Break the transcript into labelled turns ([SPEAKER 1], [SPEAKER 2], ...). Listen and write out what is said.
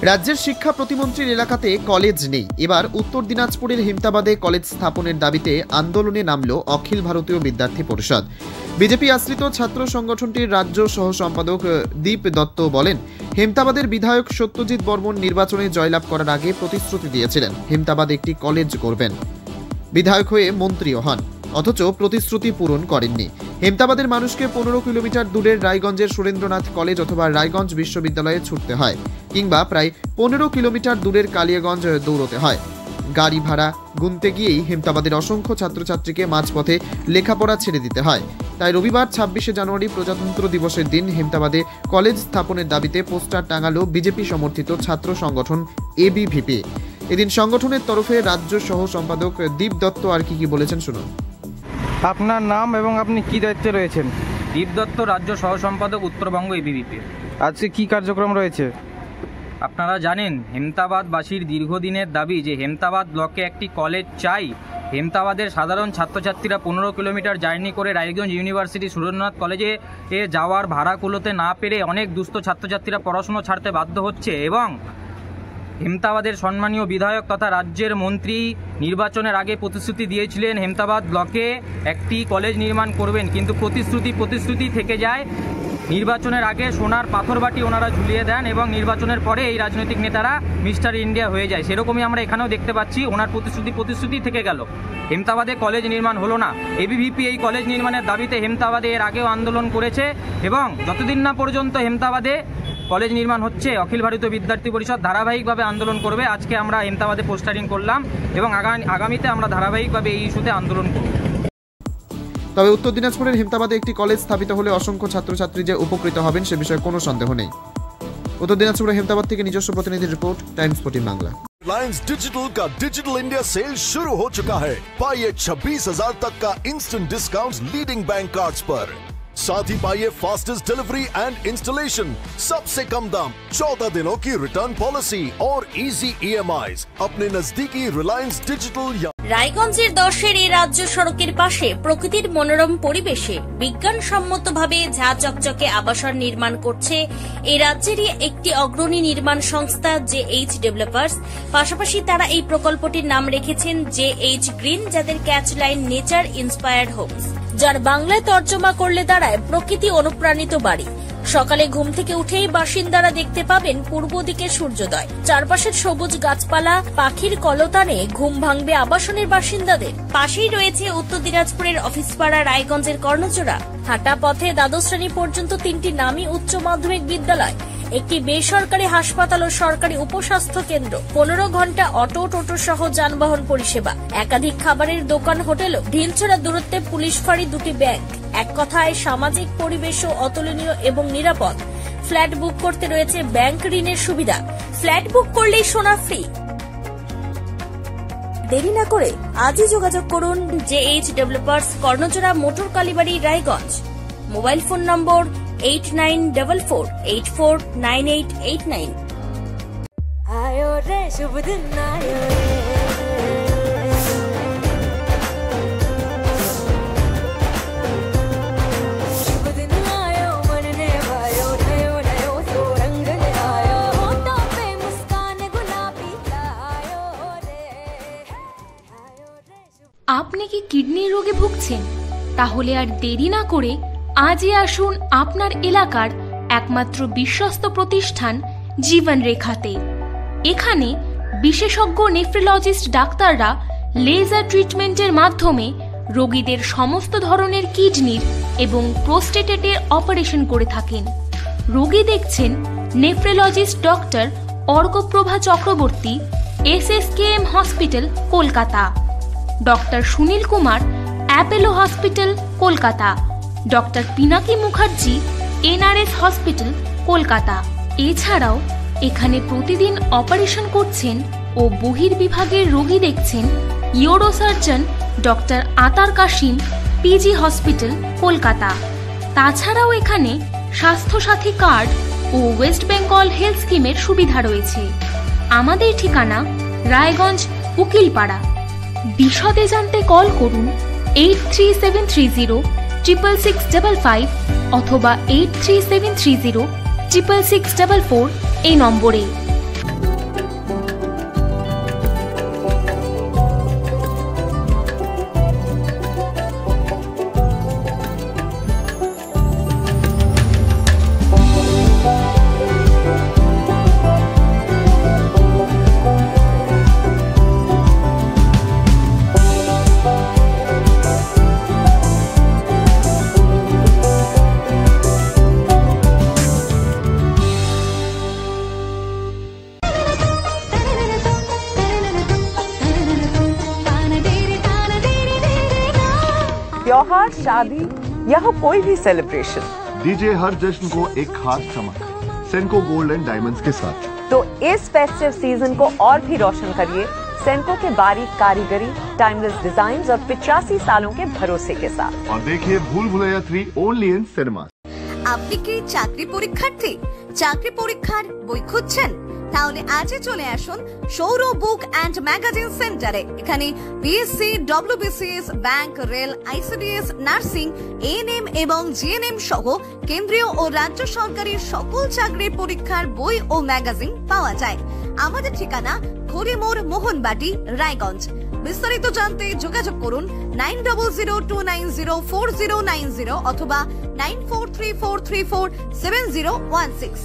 [SPEAKER 1] রাজ্যের শিক্ষা প্রতিমন্ত্রীর এলাকাতে কলেজ নেই। এবার উত্তর দিনাজপুরের হেমতাবাদে কলেজ স্থাপনের দাবিতে আন্দোলনে নামল অখিল ভারতীয় বিদ্যার্থী পরিষদ। বিজেপি আশ্রিত ছাত্র সংগঠনটির রাজ্য সহ সম্পাদক দীপ দত্ত বলেন, হেমতাবাদের বিধায়ক সত্যজিৎ বর্মন নির্বাচনে জয়লাভ করার আগে প্রতিশ্রুতি দিয়েছিলেন হেমতাবাদ একটি কলেজ করবেন। বিধায়ক হয়ে মন্ত্রীও হন, অথচ প্রতিশ্রুতি পূরণ করেননি। হেমতাবাদের মানুষকে 15 কিলোমিটার দূরের রায়গঞ্জের সুরেন্দ্রনাথ কলেজ অথবা রায়গঞ্জ বিশ্ববিদ্যালয়ে ছুটতে হয়, কিংবা প্রায় 15 কিলোমিটার দূরের কালিয়াগঞ্জ দৌড়তে হয়। গাড়ি ভাড়া গুনতে গিয়েই হেমতাবাদের অসংখ্য ছাত্রছাত্রীকে মাঝপথে লেখাপড়া ছেড়ে দিতে হয়। তাই রবিবার 26শে জানুয়ারি প্রজাতন্ত্র দিবসের দিন হেমতাবাদে কলেজ স্থাপনের দাবিতে পোস্টার টাঙালো বিজেপি সমর্থিত ছাত্র সংগঠন এবিভিপি। এদিন সংগঠনের তরফে রাজ্য সহ সম্পাদক দীপ দত্ত আর কি বলেছেন শুনুন।
[SPEAKER 2] আপনার নাম এবং আপনি কি দায়িত্বে রয়েছেন?
[SPEAKER 3] দীপ দত্ত, রাজ্য সহ সম্পাদক, উত্তরবঙ্গ এবিভিপি।
[SPEAKER 2] আজকে কি কার্যক্রম রয়েছে?
[SPEAKER 3] আপনারা জানেন, হেমতাবাদবাসীর দীর্ঘদিনের দাবি যে হেমতাবাদ ব্লকে একটি কলেজ চাই। হেমতাবাদের সাধারণ ছাত্রছাত্রীরা 15 কিলোমিটার জার্নি করে রায়গঞ্জ ইউনিভার্সিটি সুরেন্দ্রনাথ কলেজে যাওয়ার ভাড়া কুলোতে না পেরে অনেক দুস্থ ছাত্রছাত্রীরা পড়াশুনো ছাড়তে বাধ্য হচ্ছে, এবং হেমতাবাদের সম্মানীয় বিধায়ক তথা রাজ্যের মন্ত্রী নির্বাচনের আগে প্রতিশ্রুতি দিয়েছিলেন হেমতাবাদ ব্লকে একটি কলেজ নির্মাণ করবেন, কিন্তু প্রতিশ্রুতি থেকে যায়। নির্বাচনের আগে সোনার পাথরবাটি ওনারা ঝুলিয়ে দেন এবং নির্বাচনের পরে এই রাজনৈতিক নেতারা মিস্টার ইন্ডিয়া হয়ে যায়। সেরকমই আমরা এখানেও দেখতে পাচ্ছি, ওনার প্রতিশ্রুতি থেকে গেল, হেমতাবাদে কলেজ নির্মাণ হলো না। এবিভিপি এই কলেজ নির্মাণের দাবিতে হেমতাবাদে এর আগেও আন্দোলন করেছে, এবং যতদিন না পর্যন্ত হেমতাবাদে কলেজ নির্মাণ হচ্ছে অখিল ভারতীয় বিদ্যার্থী পরিষদ ধারাবাহিকভাবে আন্দোলন করবে। আজকে আমরা হেমতাবাদে পোস্টারিং করলাম এবং আগামীতে আমরা ধারাবাহিকভাবে এই ইস্যুতে আন্দোলন করব।
[SPEAKER 1] তবে উত্তর দিনাজপুরের হেমতাবাদে একটি কলেজ স্থাপিত হলে অসংখ্য ছাত্রছাত্রী যে উপকৃত হবেন সে বিষয়ে কোনো সন্দেহ নেই। উত্তর দিনাজপুরের হেমতাবাদ থেকে নিজস্ব প্রতিনিধির report, Times 14 Bangla.
[SPEAKER 4] Reliance digital का डिजिटल इंडिया सेल शुरू हो चुका है। पाइए 26,000 तक का instant discount leading bank cards पर। साथ ही पाइए फास्टेस्ट डिलीवरी एंड इंस्टॉलेशन, सबसे कम दाम, 14 दिनों की रिटर्न पॉलिसी और इजी EMIs अपने नजदीकी रिलायंस डिजिटल।
[SPEAKER 5] রায়গঞ্জের 10-এর এই রাজ্য সড়কের পাশে প্রকৃতির মনোরম পরিবেশে বিজ্ঞানসম্মতভাবে ঝা চকচকে আবাসন নির্মাণ করছে এই রাজ্যেরই একটি অগ্রণী নির্মাণ সংস্থা JH ডেভেলপার্স। পাশাপাশি তারা এই প্রকল্পটির নাম রেখেছেন JH গ্রিন, যাদের catch line nature inspired homes, যার বাংলায় তর্জমা করলে দাঁড়ায় প্রকৃতি অনুপ্রাণিত বাড়ি। সকালে ঘুম থেকে উঠেই বাসিন্দারা দেখতে পাবেন পূর্ব দিকে সূর্যোদয়, চারপাশের সবুজ গাছপালা, পাখির কলতানে ঘুম ভাঙবে আবাসনের বাসিন্দাদের। পাশেই রয়েছে উত্তর দিনাজপুরের অফিসপাড়া রায়গঞ্জের কর্ণজোড়া। হাঁটা পথে দ্বাদশ শ্রেণী পর্যন্ত 3টি নামী উচ্চ মাধ্যমিক বিদ্যালয়, একটি বেসরকারি হাসপাতাল ও সরকারি উপস্বাস্থ্য কেন্দ্র, 15 ঘন্টা অটো টোটো সহ যানবাহন পরিষেবা, একাধিক খাবারের দোকান, হোটেল, ঢিলছড়া দূরত্বে পুলিশ ফাঁড়ি, 2টি ব্যাংক। এক কথায় সামাজিক পরিবেশও অতুলনীয় এবং নিরাপদ। ফ্ল্যাট বুক করতে রয়েছে ব্যাংক ঋণের সুবিধা। ফ্ল্যাট বুক করলেই সোনা ফ্রি। দেরি না করে আজই যোগাযোগ করুন JH developers, Karnajora, motor Kalibari, Raiganj. Mobile phone number 8944849889।
[SPEAKER 6] आयो रे शुभ दिन आयो रे, शुभ दिन आयो मन ने भायो, नयो नयो तो रंग ले आयो, होठों पे मुस्कान गुलाबी आयो रे, आयो रे।
[SPEAKER 7] আপনি কি কিডনি রোগে ভুগছেন? তাহলে আর দেরি না করে আজই আসুন আপনার এলাকার একমাত্র বিশ্বস্ত প্রতিষ্ঠান জীবন রেখাতে। এখানে বিশেষজ্ঞ নেফ্রোলজিস্ট ডাক্তাররা লেজার ট্রিটমেন্টের মাধ্যমে রোগীদের সমস্ত ধরনের কিডনির এবং প্রোস্টেটের অপারেশন করে থাকেন। রোগী দেখছেন nephrologist doctor Arkaprava Chakraborty, SSKM hospital, Kolkata. Doctor Sunil Kumar, Apollo hospital, Kolkata. Doctor Pinaki Mukherjee, NRS hospital, Kolkata. এছাড়াও এখানে প্রতিদিন অপারেশন করছেন ও বহির্বিভাগের রোগী দেখছেন ইউরোসার্জন ডক্টর আতার কাশিম, PG হসপিটাল, কলকাতা। তাছাড়াও এখানে স্বাস্থ্যসাথী কার্ড ও ওয়েস্ট বেঙ্গল হেলথ স্কিমের সুবিধা রয়েছে। আমাদের ঠিকানা রায়গঞ্জ, উকিলপাড়া। বিশদে জানতে কল করুন 8373066655 অথবা 8373066644 এই নম্বরে।
[SPEAKER 8] शादी या हो कोई भी सेलिब्रेशन,
[SPEAKER 9] दीजिए हर जश्न को एक खास चमक सेनको गोल्ड एंड डायमंड्स के साथ।
[SPEAKER 8] तो इस फेस्टिव सीजन को और भी रोशन करिए सेनको के बारीक कारीगरी, टाइमलेस डिजाइन और 85 सालों के भरोसे के साथ।
[SPEAKER 9] और देखिए भूल भुलैया 3 ओनली इन सिनेमा।
[SPEAKER 10] আপনি কি চাকরি পরীক্ষার্থী? চাকরি পরীক্ষার বই খুঁজছেন? তাহলে আজই চলে আসুন সৌর বুক অ্যান্ড ম্যাগাজিন সেন্টারে। এখানে BSc, WBCS, bank, rail, ICDS, nursing, ANM এবং জিএনএম সহ কেন্দ্রীয় ও রাজ্য সরকারি সকল চাকরির পরীক্ষার বই ও ম্যাগাজিন পাওয়া যায়। আমাদের ঠিকানা ঘড়িমোড়, মোহনবাটি, রায়গঞ্জ। বিস্তারিত জানতে যোগাযোগ করুন 9002904090 অথবা 9434347016।